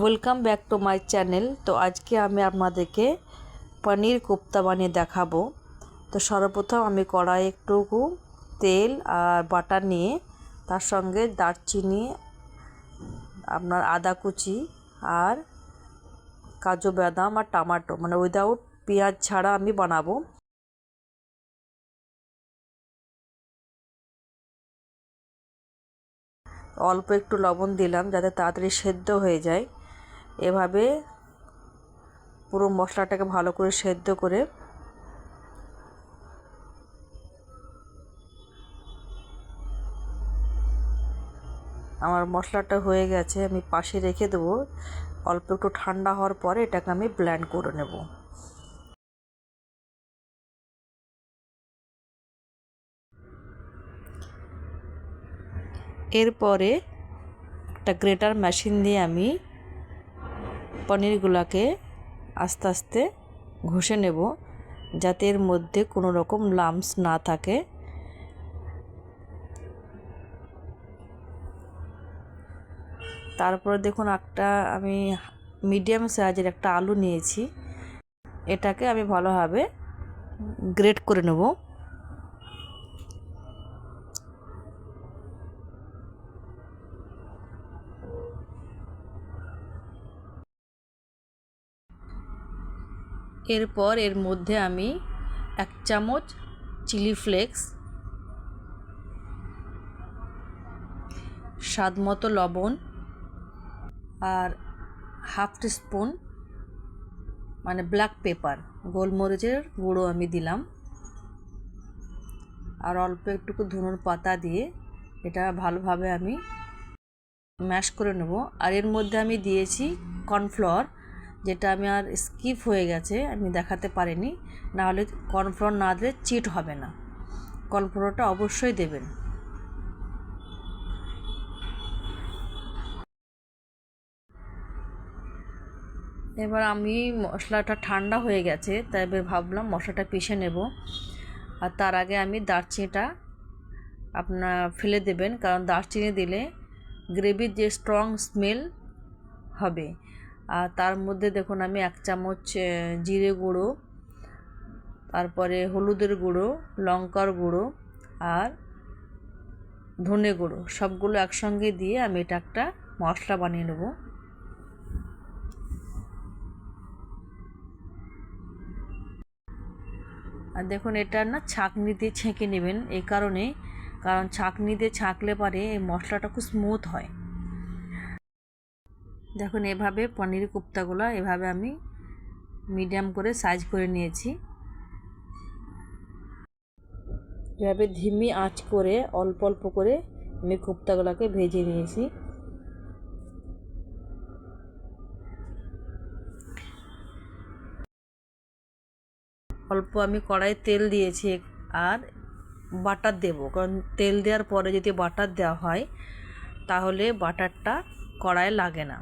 Welcome back to my channel. তো আজকে আমি আপনাদেরকে পনির কোপ্তা বানিয়ে দেখাবো। তো সর্বপ্রথম আমি কড়াই একটুকু তেল আর বাটার নিয়ে তার সঙ্গে দারচিনি, আপনার আদা কুচি আর কাজু বাদাম আর টমেটো, মানে উইদাউট পেঁয়াজ ছাড়া আমি বানাবো। অল্প একটু লবণ দিলাম যাতে তাড়াতাড়ি সেদ্ধ হয়ে যায়। এভাবে পুরো মশলাটাকে ভালো করে সেদ্ধ করে আমার মশলাটা হয়ে গেছে, আমি পাশে রেখে দেবো। অল্প একটু ঠান্ডা হওয়ার পরে এটাকে আমি ব্লেন্ড করে নেব। এরপরে একটা গ্রেটার মেশিন দিয়ে আমি পনিরগুলোকে আস্তে আস্তে ঘষে নেব যাতে এর মধ্যে কোনো রকম লাম্পস না থাকে। তারপরে দেখুন একটা আমি মিডিয়াম সাইজের একটা আলু নিয়েছি, এটাকে আমি ভালোভাবে গ্রেট করে নেব। এরপর এর মধ্যে আমি 1 চামচ চিলি ফ্লেক্স, স্বাদ মতো লবণ আর হাফ টিস্পুন মানে ব্ল্যাক পেপার, গোলমরিচের গুঁড়ো আমি দিলাম, আর অল্প একটুকু ধনের পাতা দিয়ে এটা ভালোভাবে আমি ম্যাশ করে নেব। আর এর মধ্যে আমি দিয়েছি কর্নফ্লাওয়ার, যেটা আমি আর স্কিপ হয়ে গেছে, আমি দেখাতে পারিনি। নাহলে কর্নফ্লাওয়ার না দিলে চিট হবে না, কর্নফ্লাওয়ারটা অবশ্যই দেবেন। এবার আমি মশলাটা ঠান্ডা হয়ে গেছে, তাই এবার ভাবলাম মশলাটা পিষে নেব। আর তার আগে আমি দারচিনিটা আপনার ফেলে দেবেন, কারণ দারচিনি দিলে গ্রেভির যে স্ট্রং স্মেল হবে। আর তার মধ্যে দেখুন আমি 1 চামচ জিরে গুঁড়ো, তারপরে হলুদের গুঁড়ো, লঙ্কার গুঁড়ো আর ধনে গুঁড়ো সবগুলো একসঙ্গে দিয়ে আমি এটা একটা মশলা বানিয়ে নেব। আর দেখুন এটা না ছাঁকনি দিয়ে ছেঁকে নেবেন, এই কারণ ছাঁকনি দিয়ে ছাঁকলে পরে এই মশলাটা খুব স্মুথ হয়। দেখুন এভাবে পনির কোপ্তাগুলো এভাবে আমি মিডিয়াম করে সাইজ করে নিয়েছি। এভাবে ধিমি আঁচ করে অল্প অল্প করে আমি কোপ্তাগুলোকে ভেজে নিয়েছি। অল্প আমি কড়াইয়ে তেল দিয়েছি আর বাটার দেব, কারণ তেল দেওয়ার পরে যদি বাটার দেওয়া হয় তাহলে বাটারটা কড়াইয়ে লাগে না।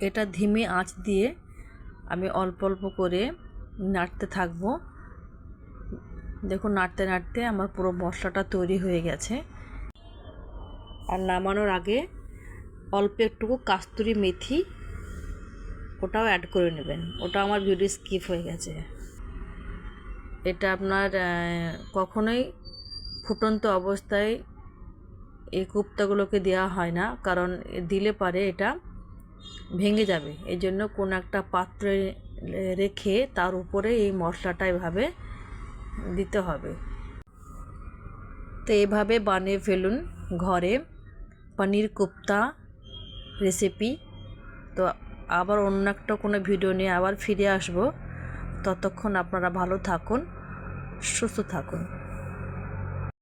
এটা ধিমি আঁচ দিয়ে আমি অল্প অল্প করে নাড়তে থাকবো। দেখুন নাড়তে নাড়তে আমার পুরো মশলাটা তৈরি হয়ে গেছে। আর নামানোর আগে অল্প একটুকু কাস্তুরি মেথি ওটাও অ্যাড করে নেবেন, ওটা আমার ভিডিও স্কিপ হয়ে গেছে। এটা আপনার কখনোই ফুটন্ত অবস্থায় এই কোপ্তাগুলোকে দেওয়া হয় না, কারণ দিলে পারে এটা ভেঙে যাবে। এই জন্য কোনো একটা পাত্রে রেখে তার উপরে এই মশলাটা এভাবে দিতে হবে। তো এভাবে বানিয়ে ফেলুন ঘরে পনির কোপ্তা রেসিপি। তো আবার অন্য একটা কোনো ভিডিও নিয়ে আবার ফিরে আসব। ততক্ষণ আপনারা ভালো থাকুন, সুস্থ থাকুন।